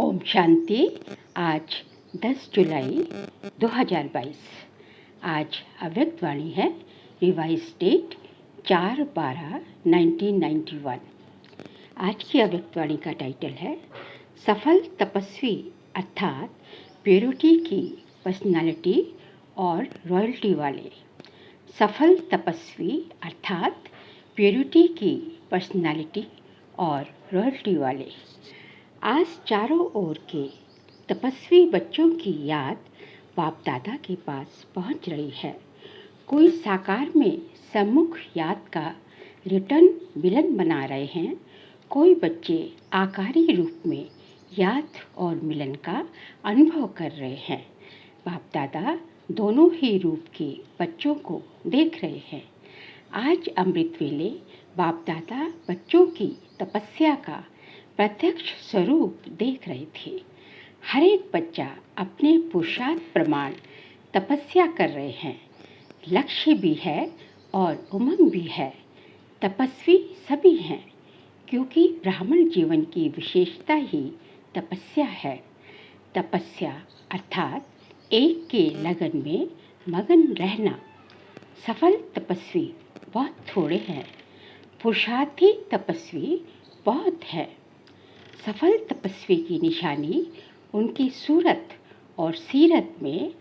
ओम शांति। आज 10 जुलाई 2022। आज अव्यक्त वाणी है। Revised date 4/12/1991। आज की अव्यक्त वाणी का टाइटल है सफल तपस्वी अर्थात प्योरिटी की पर्सनालिटी और रॉयल्टी वाले। सफल तपस्वी अर्थात प्योरिटी की पर्सनालिटी और रॉयल्टी वाले। आज चारों ओर के तपस्वी बच्चों की याद बाप दादा के पास पहुंच रही है। कोई साकार में सम्मुख याद का रिटर्न मिलन बना रहे हैं, कोई बच्चे आकारी रूप में याद और मिलन का अनुभव कर रहे हैं। बाप दादा दोनों ही रूप के बच्चों को देख रहे हैं। आज अमृत वेले बाप दादा बच्चों की तपस्या का प्रत्यक्ष स्वरूप देख रहे थे। हर एक बच्चा अपने पुरुषार्थ प्रमाण तपस्या कर रहे हैं। लक्ष्य भी है और उमंग भी है। तपस्वी सभी हैं, क्योंकि ब्राह्मण जीवन की विशेषता ही तपस्या है। तपस्या अर्थात एक के लगन में मगन रहना। सफल तपस्वी बहुत थोड़े हैं, पुरुषार्थी तपस्वी बहुत है। सफल तपस्वी की निशानी उनकी सूरत और सीरत में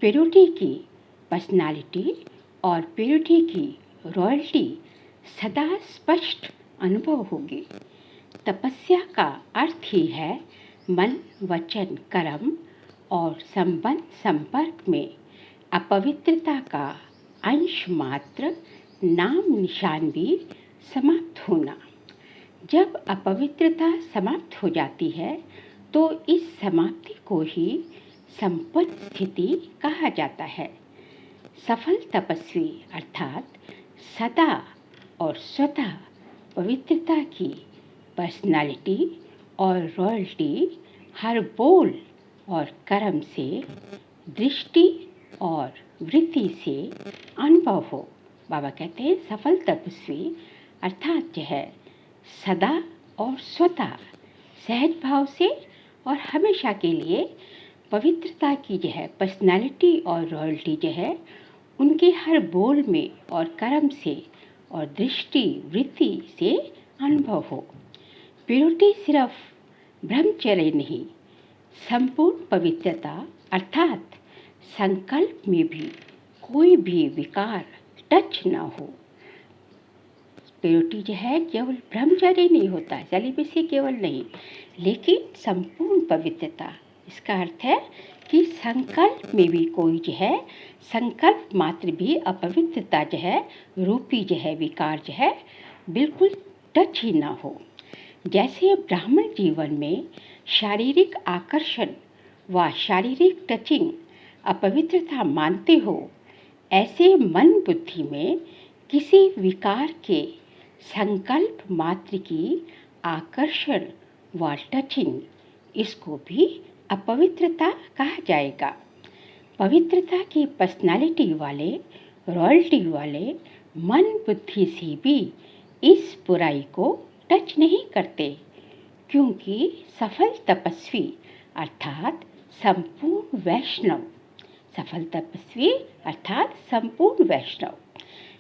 प्योरिटी की पर्सनालिटी और प्योरिटी की रॉयल्टी सदा स्पष्ट अनुभव होगी। तपस्या का अर्थ ही है मन वचन कर्म और संबंध संपर्क में अपवित्रता का अंश मात्र नाम निशान भी समाप्त होना। जब अपवित्रता समाप्त हो जाती है तो इस समाप्ति को ही संपन्न स्थिति कहा जाता है। सफल तपस्वी अर्थात सदा और स्वतः पवित्रता की पर्सनालिटी और रॉयल्टी हर बोल और कर्म से, दृष्टि और वृत्ति से अनुभव हो। बाबा कहते हैं सफल तपस्वी अर्थात यह सदा और स्वतः सहज भाव से और हमेशा के लिए पवित्रता की जो है पर्सनालिटी और रॉयल्टी जो है उनके हर बोल में और कर्म से और दृष्टि वृत्ति से अनुभव हो। प्योरिटी सिर्फ ब्रह्मचर्य नहीं, संपूर्ण पवित्रता अर्थात संकल्प में भी कोई भी विकार टच न हो। प्योरिटी जो है केवल ब्रह्मचर्य नहीं होता, सेलिबेसी केवल नहीं, लेकिन संपूर्ण पवित्रता। इसका अर्थ है कि संकल्प में भी कोई जो है संकल्प मात्र भी अपवित्रता जो है रूपी जो है विकार जो है बिल्कुल टच ही ना हो। जैसे ब्राह्मण जीवन में शारीरिक आकर्षण व शारीरिक टचिंग अपवित्रता मानते हो, ऐसे मन बुद्धि में किसी विकार के संकल्प मात्र की आकर्षण व टचिंग, इसको भी अपवित्रता कहा जाएगा। पवित्रता की पर्सनालिटी वाले, रॉयल्टी वाले मन बुद्धि से भी इस बुराई को टच नहीं करते, क्योंकि सफल तपस्वी अर्थात संपूर्ण वैष्णव, सफल तपस्वी अर्थात संपूर्ण वैष्णव,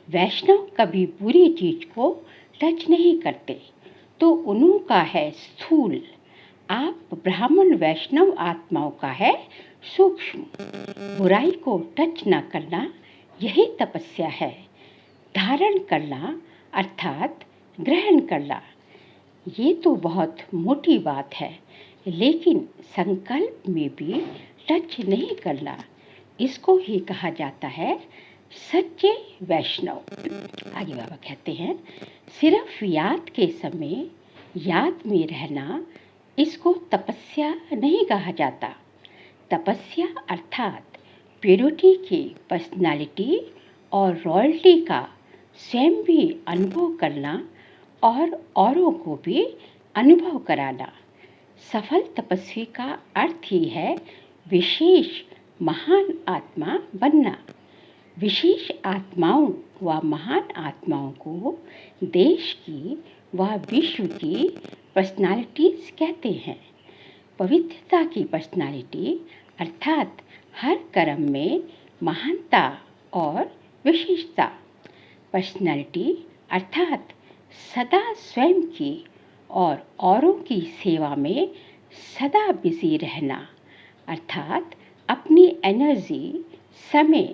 वैष्णव कभी बुरी चीज को टच नहीं करते, तो उन्हों का है स्थूल। आप ब्राह्मण वैष्णव आत्माओं का है सूक्ष्म। बुराई को टच न करना यही तपस्या है। धारण करना अर्थात ग्रहण करना, ये तो बहुत मोटी बात है, लेकिन संकल्प में भी टच नहीं करना, इसको ही कहा जाता है सच्चे वैष्णव। आगे बाबा कहते हैं सिर्फ याद के समय याद में रहना, इसको तपस्या नहीं कहा जाता। तपस्या अर्थात प्योरिटी की पर्सनालिटी और रॉयल्टी का स्वयं भी अनुभव करना और औरों को भी अनुभव कराना। सफल तपस्वी का अर्थ ही है विशेष महान आत्मा बनना। विशेष आत्माओं व महान आत्माओं को देश की व विश्व की पर्सनालिटीज कहते हैं। पवित्रता की पर्सनालिटी अर्थात हर कर्म में महानता और विशेषता। पर्सनालिटी अर्थात सदा स्वयं की और औरों की सेवा में सदा बिजी रहना अर्थात अपनी एनर्जी, समय,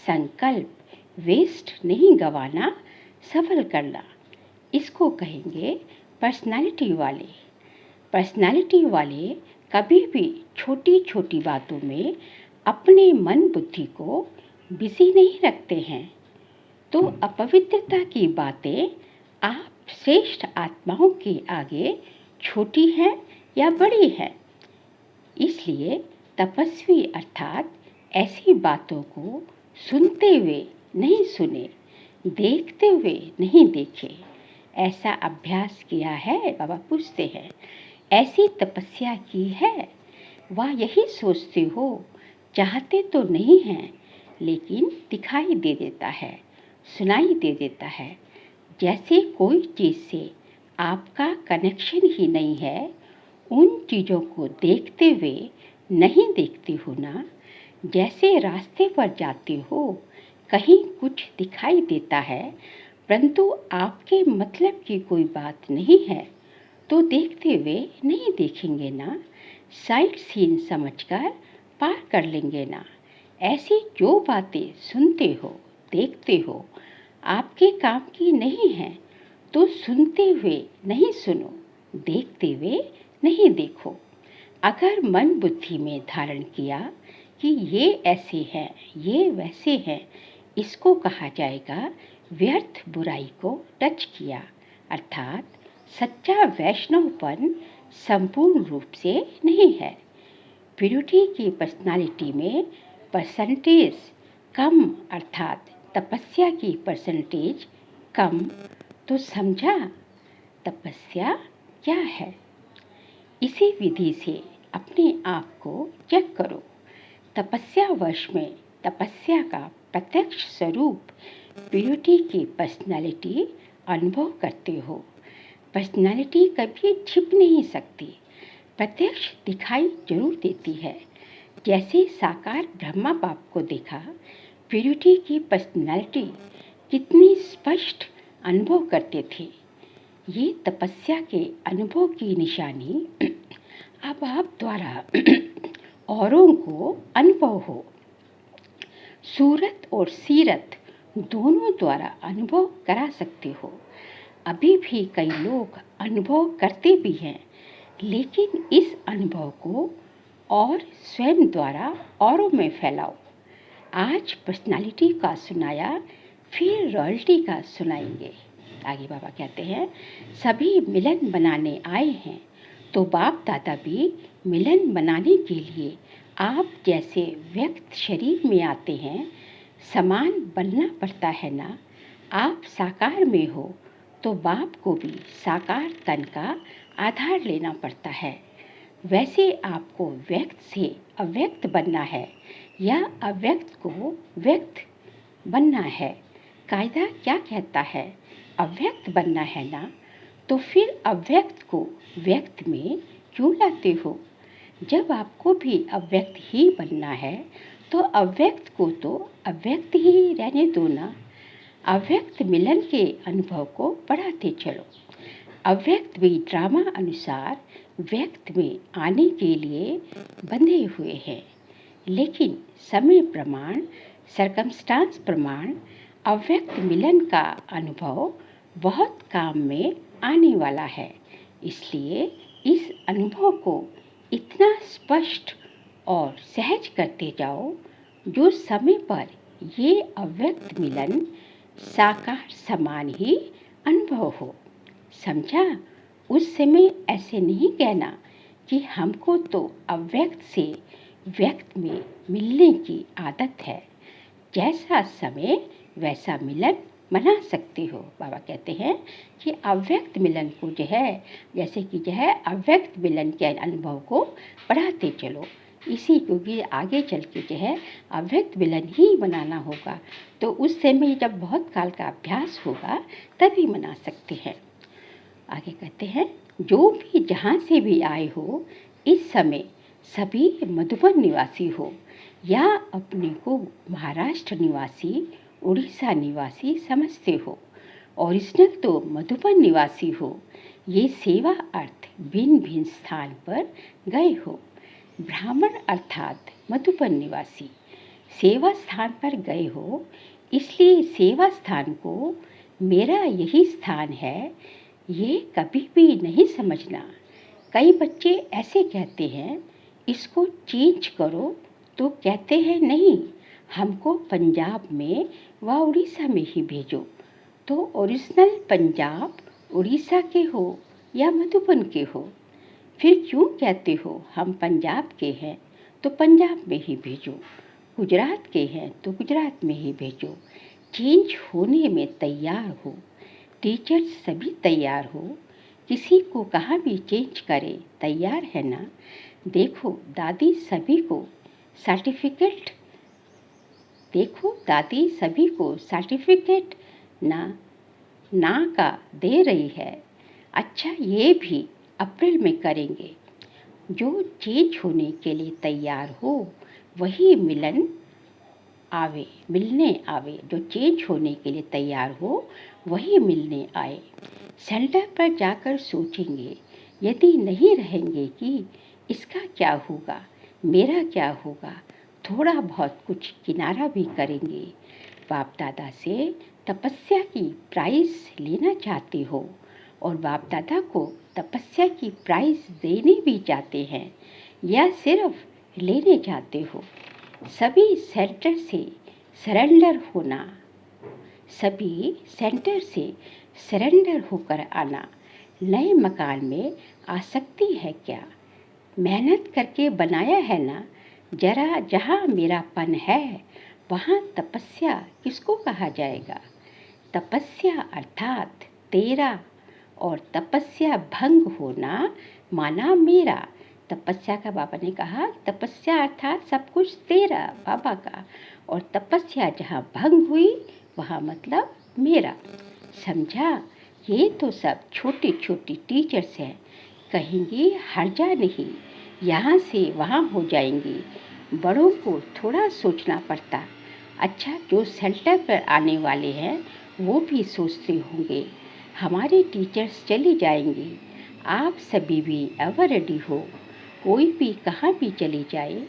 संकल्प वेस्ट नहीं गंवाना, सफल करना, इसको कहेंगे पर्सनालिटी वाले। पर्सनालिटी वाले कभी भी छोटी छोटी बातों में अपने मन बुद्धि को बिजी नहीं रखते हैं। तो अपवित्रता की बातें आप श्रेष्ठ आत्माओं के आगे छोटी हैं या बड़ी हैं। इसलिए तपस्वी अर्थात ऐसी बातों को सुनते हुए नहीं सुने, देखते हुए नहीं देखे। ऐसा अभ्यास किया है? बाबा पूछते हैं। ऐसी तपस्या की है? वह यही सोचते हो, चाहते तो नहीं हैं, लेकिन दिखाई दे देता है, सुनाई दे देता है। जैसे कोई चीज़ से आपका कनेक्शन ही नहीं है, उन चीज़ों को देखते हुए नहीं देखते हो ना। जैसे रास्ते पर जाते हो, कहीं कुछ दिखाई देता है, परंतु आपके मतलब की कोई बात नहीं है, तो देखते हुए नहीं देखेंगे ना, साइड सीन समझकर पार कर लेंगे ना। ऐसी जो बातें सुनते हो, देखते हो, आपके काम की नहीं है, तो सुनते हुए नहीं सुनो, देखते हुए नहीं देखो। अगर मन बुद्धि में धारण किया कि ये ऐसे हैं, ये वैसे हैं, इसको कहा जाएगा व्यर्थ बुराई को टच किया अर्थात सच्चा वैष्णवपन संपूर्ण रूप से नहीं है। प्यूरिटी की पर्सनालिटी में परसेंटेज कम अर्थात तपस्या की परसेंटेज कम। तो समझा तपस्या क्या है? इसी विधि से अपने आप को चेक करो। तपस्या वर्ष में तपस्या का प्रत्यक्ष स्वरूप प्यूरिटी की पर्सनालिटी अनुभव करते हो। पर्सनालिटी कभी छिप नहीं सकती, प्रत्यक्ष दिखाई जरूर देती है। जैसे साकार ब्रह्मा बाप को देखा, प्यूरिटी की पर्सनालिटी कितनी स्पष्ट अनुभव करते थे। ये तपस्या के अनुभव की निशानी अब आप द्वारा औरों को अनुभव हो। सूरत और सीरत दोनों द्वारा अनुभव करा सकते हो। अभी भी कई लोग अनुभव करते भी हैं, लेकिन इस अनुभव को और स्वयं द्वारा औरों में फैलाओ। आज पर्सनालिटी का सुनाया, फिर रॉयल्टी का सुनाएंगे। आगे बाबा कहते हैं, सभी मिलन बनाने आए हैं, तो बाप दादा भी मिलन बनाने के लिए आप जैसे व्यक्त शरीर में आते हैं, समान बनना पड़ता है ना। आप साकार में हो तो बाप को भी साकार तन का आधार लेना पड़ता है। वैसे आपको व्यक्त से अव्यक्त बनना है या अव्यक्त को व्यक्त बनना है। कायदा क्या कहता है? अव्यक्त बनना है ना, तो फिर अव्यक्त को व्यक्त में क्यों लाते हो? जब आपको भी अव्यक्त ही बनना है, तो अव्यक्त को तो अव्यक्त ही रहने दो ना। अव्यक्त मिलन के अनुभव को बढ़ाते चलो। अव्यक्त भी ड्रामा अनुसार व्यक्त में आने के लिए बंधे हुए हैं, लेकिन समय प्रमाण, सर्कमस्टांस प्रमाण अव्यक्त मिलन का अनुभव बहुत काम में आने वाला है। इसलिए इस अनुभव को इतना स्पष्ट और सहज करते जाओ, जो समय पर ये अव्यक्त मिलन साकार समान ही अनुभव हो। समझा? उस समय ऐसे नहीं कहना कि हमको तो अव्यक्त से व्यक्त में मिलने की आदत है, जैसा समय वैसा मिलन मना सकते हो। बाबा कहते हैं कि अव्यक्त मिलन को जो है, जैसे कि जो है अव्यक्त मिलन के अनुभव को बढ़ाते चलो। इसी क्योंकि आगे चल के जो है अव्यक्त मिलन ही बनाना होगा, तो उस समय जब बहुत काल का अभ्यास होगा तभी मना सकते हैं। आगे कहते हैं, जो भी जहाँ से भी आए हो, इस समय सभी मधुबन निवासी हो या अपने को महाराष्ट्र निवासी, उड़ीसा निवासी समझते हो, ओरिजिनल तो मधुबन निवासी हो। ये सेवा अर्थ भिन्न भिन्न स्थान पर गए हो। ब्राह्मण अर्थात मधुबन निवासी सेवा स्थान पर गए हो, इसलिए सेवा स्थान को मेरा यही स्थान है, ये कभी भी नहीं समझना। कई बच्चे ऐसे कहते हैं, इसको चेंज करो, तो कहते हैं नहीं, हमको पंजाब में व उड़ीसा में ही भेजो। तो ओरिजिनल पंजाब उड़ीसा के हो या मधुबन के हो, फिर क्यों कहते हो हम पंजाब के हैं तो पंजाब में ही भेजो, गुजरात के हैं तो गुजरात में ही भेजो। चेंज होने में तैयार हो, टीचर्स सभी तैयार हो, किसी को कहाँ भी चेंज करे तैयार है ना। देखो दादी सभी को सर्टिफिकेट ना का दे रही है। अच्छा, ये भी अप्रैल में करेंगे। जो चेंज होने के लिए तैयार हो वही मिलने आवे। जो चेंज होने के लिए तैयार हो वही मिलने आए। सेंटर पर जाकर सोचेंगे, यदि नहीं रहेंगे कि इसका क्या होगा, मेरा क्या होगा, थोड़ा बहुत कुछ किनारा भी करेंगे। बाप दादा से तपस्या की प्राइज लेना चाहते हो और बाप दादा को तपस्या की प्राइज देने भी चाहते हैं या सिर्फ लेने चाहते हो। सभी सेंटर से सरेंडर होकर आना। नए मकान में आसक्ति है क्या? मेहनत करके बनाया है ना। जरा जहाँ मेरापन है वहाँ तपस्या किसको कहा जाएगा? तपस्या अर्थात तेरा और तपस्या भंग होना माना मेरा। तपस्या का बाबा ने कहा, तपस्या अर्थात सब कुछ तेरा बाबा का, और तपस्या जहाँ भंग हुई वहाँ मतलब मेरा। समझा? ये तो सब छोटी छोटी टीचर्स हैं, कहेंगी हर्जा नहीं, यहाँ से वहाँ हो जाएंगी। बड़ों को थोड़ा सोचना पड़ता। अच्छा, जो सेंटर पर आने वाले हैं वो भी सोचते होंगे हमारे टीचर्स चली जाएंगी, आप सभी भी एवर रेडी हो। कोई भी कहाँ भी चली जाए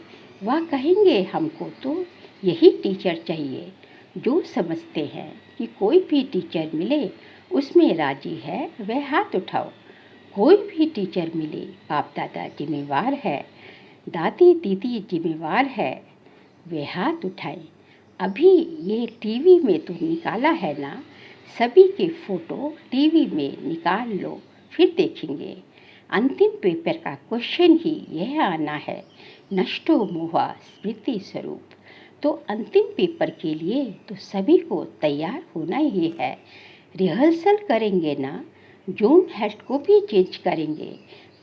वह कहेंगे हमको तो यही टीचर चाहिए। जो समझते हैं कि कोई भी टीचर मिले उसमें राजी है वह हाथ उठाओ। कोई भी टीचर मिले, बाप दादा जिम्मेवार है, दादी दीदी जिम्मेवार है, वे हाथ उठाएं। अभी ये टीवी में तो निकाला है ना, सभी के फोटो टीवी में निकाल लो, फिर देखेंगे। अंतिम पेपर का क्वेश्चन ही यह आना है, नष्टो मोहा स्मृति स्वरूप। तो अंतिम पेपर के लिए तो सभी को तैयार होना ही है। रिहर्सल करेंगे ना, जोन हेड को भी चेंज करेंगे,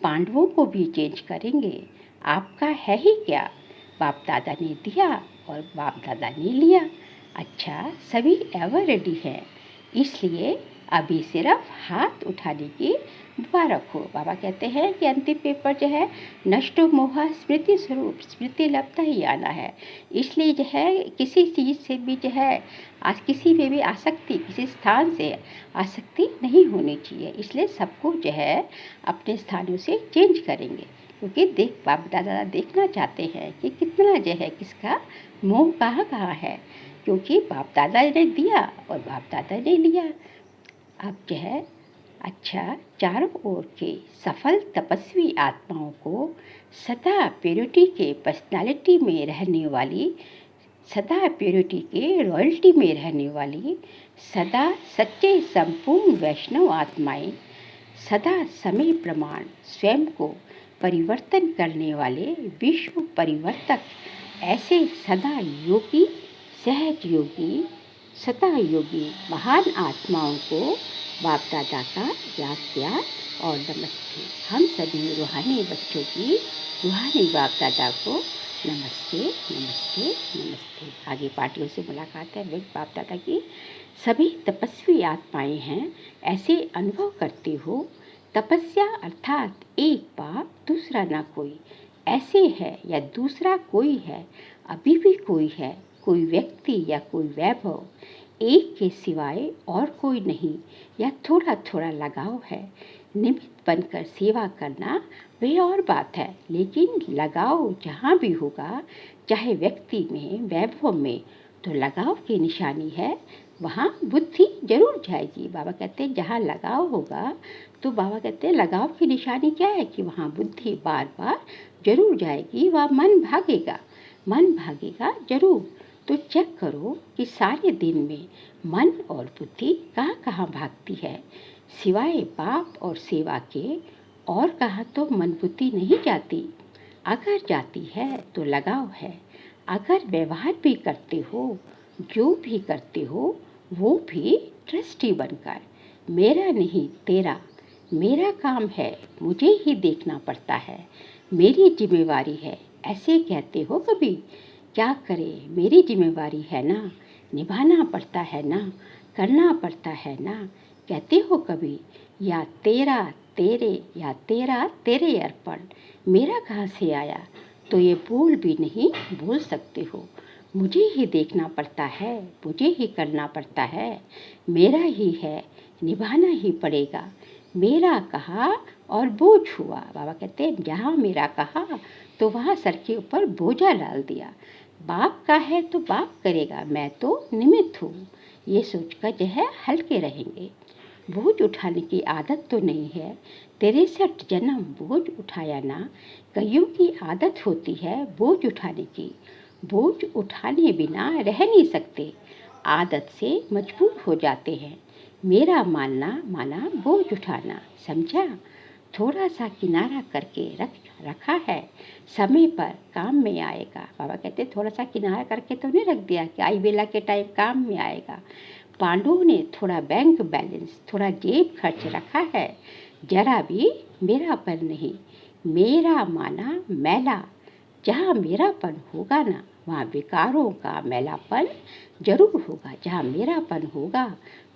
पांडवों को भी चेंज करेंगे। आपका है ही क्या, बाप दादा ने दिया और बाप दादा ने लिया। अच्छा, सभी एवर रेडी हैं, इसलिए अभी सिर्फ हाथ उठाने की मुबारक हो। बाबा कहते हैं कि अंतिम पेपर जो है नष्टो मोहा स्मृति स्वरूप, स्मृति लपता ही आना है। इसलिए जो है किसी चीज़ से भी जो है आज किसी में भी आसक्ति, किसी स्थान से आसक्ति नहीं होनी चाहिए। इसलिए सबको जो है अपने स्थानों से चेंज करेंगे, क्योंकि बाप दादा देखना चाहते हैं कि कितना जो है किसका मोह कहाँ कहाँ है, क्योंकि बाप दादा ने दिया और बाप दादा ने लिया। अब जो है अच्छा, चारों ओर के सफल तपस्वी आत्माओं को सदा प्योरिटी के पर्सनालिटी में रहने वाली, सदा प्योरिटी के रॉयल्टी में रहने वाली, सदा सच्चे संपूर्ण वैष्णव आत्माएं, सदा समय प्रमाण स्वयं को परिवर्तन करने वाले विश्व परिवर्तक, ऐसे सदा योगी, सहज योगी, सदा योगी महान आत्माओं को बाप दादा का याद प्यार और नमस्ते। हम सभी रूहानी बच्चों की रूहानी बाप दादा को नमस्ते नमस्ते नमस्ते। आगे पार्टियों से मुलाकात है बाप दादा की। सभी तपस्वी आत्माएं हैं, ऐसे अनुभव करते हो तपस्या अर्थात एक बाप दूसरा ना कोई, ऐसे है या दूसरा कोई है, अभी भी कोई है, कोई व्यक्ति या कोई वैभव, एक के सिवाय और कोई नहीं, या थोड़ा थोड़ा लगाव है। निमित्त बनकर सेवा करना वे और बात है, लेकिन लगाव जहाँ भी होगा, चाहे व्यक्ति में, वैभव में, तो लगाव की निशानी है, वहाँ बुद्धि जरूर जाएगी। बाबा कहते हैं जहाँ लगाव होगा, तो बाबा कहते हैं लगाव की निशानी क्या है कि वहाँ बुद्धि बार बार जरूर जाएगी, वह मन भागेगा जरूर। तो चेक करो कि सारे दिन में मन और बुद्धि कहाँ कहाँ भागती है। सिवाय बाप और सेवा के और कहाँ तो मन बुद्धि नहीं जाती। अगर जाती है तो लगाव है। अगर व्यवहार भी करते हो, जो भी करते हो, वो भी ट्रस्टी बनकर, मेरा नहीं तेरा, मेरा काम है, मुझे ही देखना पड़ता है, मेरी जिम्मेवारी है, ऐसे कहते हो कभी? क्या करें, मेरी जिम्मेवारी है ना, निभाना पड़ता है ना, करना पड़ता है ना, कहते हो कभी? या तेरा तेरे, या तेरा तेरे अर्पण, मेरा कहाँ से आया, तो ये बोल भी नहीं बोल सकते हो। मुझे ही देखना पड़ता है, मुझे ही करना पड़ता है, मेरा ही है, निभाना ही पड़ेगा, मेरा कहा और बोझ हुआ। बाबा कहते हैं जहाँ मेरा कहा तो वहाँ सर के ऊपर बोझा डाल दिया। बाप का है तो बाप करेगा, मैं तो निमित्त हूँ, ये सोचकर जो है हल्के रहेंगे। बोझ उठाने की आदत तो नहीं है, 63 जन्म बोझ उठाया ना। कईयों की आदत होती है बोझ उठाने की, बोझ उठाने बिना रह नहीं सकते, आदत से मजबूर हो जाते हैं। मेरा मानना माना बोझ उठाना, समझा? थोड़ा सा किनारा करके रखा है, समय पर काम में आएगा। बाबा कहते थोड़ा सा किनारा करके तो नहीं रख दिया कि आई बेला के टाइम काम में आएगा। पांडुओं ने थोड़ा बैंक बैलेंस, थोड़ा जेब खर्च रखा है, जरा भी मेरापन नहीं। मेरा माना मैला, जहाँ मेरापन होगा ना, वहाँ विकारों का मैलापन जरूर होगा। जहाँ मेरापन होगा,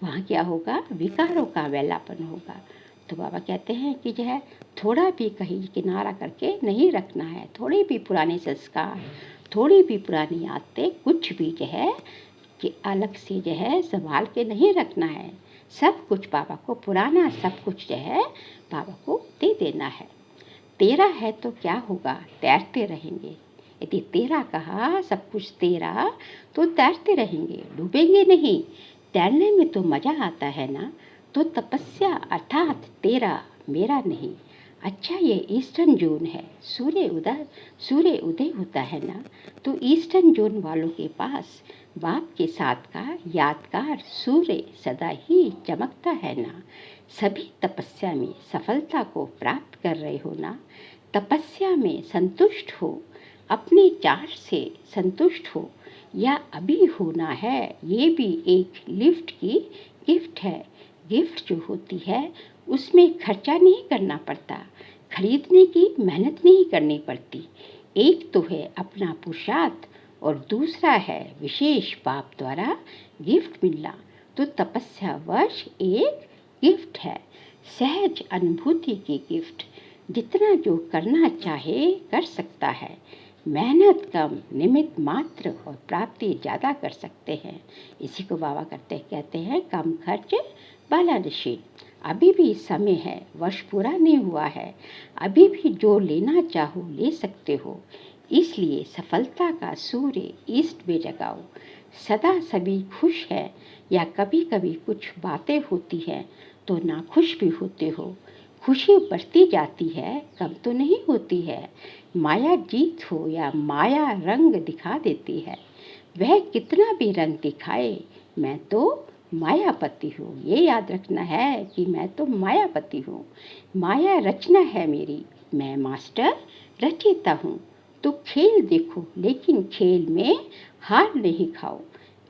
वहाँ क्या होगा? विकारों का मैलापन होगा। तो बाबा कहते हैं कि जो है थोड़ा भी कहीं किनारा करके नहीं रखना है, थोड़े भी पुराने संस्कार, थोड़ी भी पुरानी आदतें, कुछ भी जो है कि अलग से जो है संभाल के नहीं रखना है। सब कुछ बाबा को, पुराना सब कुछ जो है बाबा को दे देना है। तेरा है तो क्या होगा? तैरते रहेंगे। यदि तेरा कहा, सब कुछ तेरा, तो तैरते रहेंगे, डूबेंगे नहीं। तैरने में तो मज़ा आता है ना। तो तपस्या अर्थात तेरा, मेरा नहीं। अच्छा, ये ईस्टर्न जोन है, सूर्य उदय होता है ना, तो ईस्टर्न जोन वालों के पास बाप के साथ का यादगार सूर्य सदा ही चमकता है ना। सभी तपस्या में सफलता को प्राप्त कर रहे हो ना। तपस्या में संतुष्ट हो, अपने चार्ट से संतुष्ट हो, या अभी होना है, ये भी एक लिफ्ट की गिफ्ट है। गिफ्ट जो होती है उसमें खर्चा नहीं करना पड़ता, खरीदने की मेहनत नहीं करनी पड़ती। एक तो है अपना पुरुषार्थ और दूसरा है विशेष बाप द्वारा गिफ्ट मिलना। तो तपस्या वर्ष एक गिफ्ट है, सहज अनुभूति की गिफ्ट। जितना जो करना चाहे कर सकता है, मेहनत कम, निमित्त मात्र और प्राप्ति ज़्यादा कर सकते हैं। इसी को बाबा कहते हैं कम खर्च बाला नशीन। अभी भी समय है, वर्ष पूरा नहीं हुआ है, अभी भी जो लेना चाहो ले सकते हो। इसलिए सफलता का सूर्य ईस्ट में जगाओ। सदा सभी खुश है, या कभी कभी कुछ बातें होती हैं तो नाखुश भी होते हो। खुशी बढ़ती जाती है, कम तो नहीं होती है। माया जीत हो या माया रंग दिखा देती है। वह कितना भी रंग दिखाए, मैं तो मायापति हूँ। ये याद रखना है कि मैं तो मायापति हूँ। माया रचना है मेरी, मैं मास्टर रचयिता हूँ। तो खेल देखो, लेकिन खेल में हार नहीं खाओ।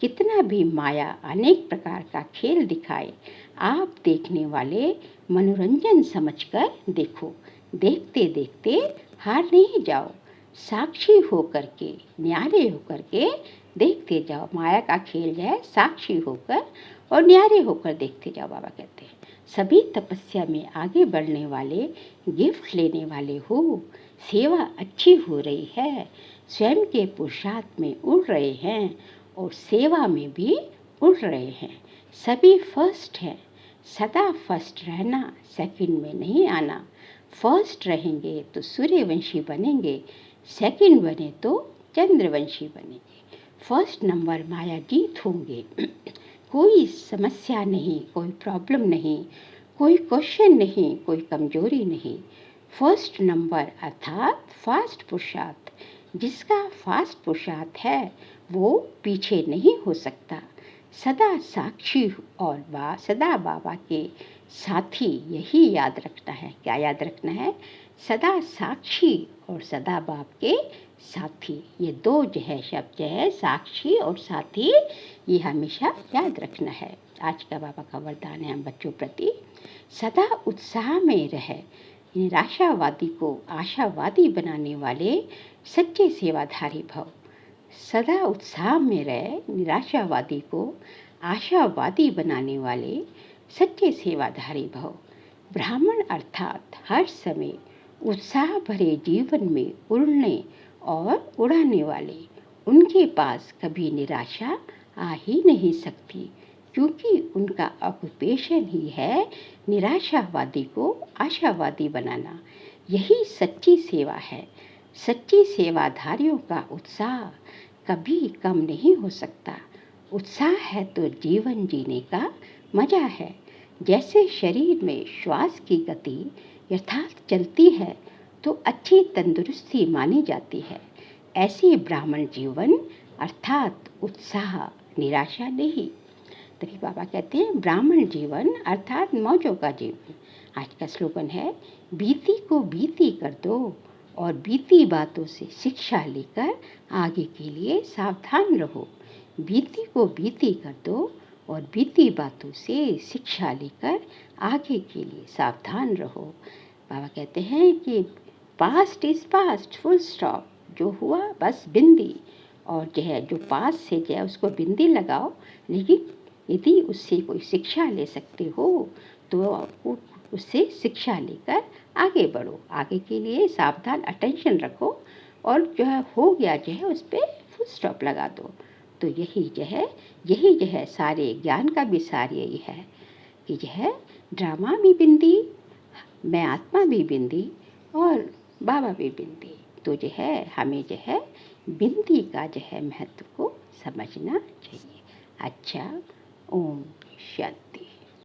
कितना भी माया अनेक प्रकार का खेल दिखाए, आप देखने वाले मनोरंजन समझकर देखो। देखते देखते हार नहीं जाओ, साक्षी होकर के, न्यारे होकर के देखते जाओ। माया का खेल है, साक्षी होकर और न्यारे होकर देखते जाओ। बाबा कहते हैं सभी तपस्या में आगे बढ़ने वाले गिफ्ट लेने वाले हो। सेवा अच्छी हो रही है, स्वयं के पुरुषार्थ में उड़ रहे हैं और सेवा में भी उड़ रहे हैं। सभी फर्स्ट हैं, सदा फर्स्ट रहना, सेकंड में नहीं आना। फर्स्ट रहेंगे तो सूर्यवंशी बनेंगे, सेकंड बने तो चंद्रवंशी बनेंगे। फर्स्ट नंबर माया जीत होंगे। कोई समस्या नहीं, कोई प्रॉब्लम नहीं, कोई क्वेश्चन नहीं, कोई कमजोरी नहीं। फर्स्ट नंबर अर्थात फास्ट पुरुषार्थ। जिसका फास्ट पुरुषार्थ है वो पीछे नहीं हो सकता। सदा साक्षी और सदा बाबा के साथी, यही याद रखना है। क्या याद रखना है? सदा साक्षी और सदा बाप के साथी। ये दो जो है शब्द जो है, साक्षी और साथी, ये हमेशा याद रखना है। आज का बाबा का वरदान है हम बच्चों प्रति, सदा उत्साह में रहे। निराशावादी को आशावादी बनाने वाले सच्चे सेवाधारी भव। सदा उत्साह में रहे, निराशावादी को आशावादी बनाने वाले सच्चे सेवाधारी भव। ब्राह्मण अर्थात हर समय उत्साह भरे जीवन में उड़ने और उड़ाने वाले। उनके पास कभी निराशा आ ही नहीं सकती, क्योंकि उनका ऑक्यूपेशन ही है निराशावादी को आशावादी बनाना। यही सच्ची सेवा है। सच्ची सेवाधारियों का उत्साह कभी कम नहीं हो सकता। उत्साह है तो जीवन जीने का मजा है। जैसे शरीर में श्वास की गति यथार्थ चलती है तो अच्छी तंदुरुस्ती मानी जाती है, ऐसे ब्राह्मण जीवन अर्थात उत्साह, निराशा नहीं। तभी बाबा कहते हैं ब्राह्मण जीवन अर्थात मौजों का जीवन। आज का स्लोगन है, बीती को बीती कर दो और बीती बातों से शिक्षा लेकर आगे के लिए सावधान रहो। बीती को बीती कर दो और बीती बातों से शिक्षा लेकर आगे के लिए सावधान रहो। बाबा कहते हैं कि past is past, full stop. जो हुआ बस बिंदी, और जो है जो पास से जो है उसको बिंदी लगाओ, लेकिन यदि उससे कोई शिक्षा ले सकते हो तो उससे शिक्षा लेकर आगे बढ़ो, आगे के लिए सावधान अटेंशन रखो, और जो है हो गया जो है उस पर फुल स्टॉप लगा दो। तो यही जो है सारे ज्ञान का भी सार यही है कि जो है ड्रामा भी बिंदी, मैं आत्मा भी बिंदी और बाबा भी बिंदी। तो जो है हमें जो है बिंदी का जो है महत्व को समझना चाहिए। अच्छा, ओम शांति।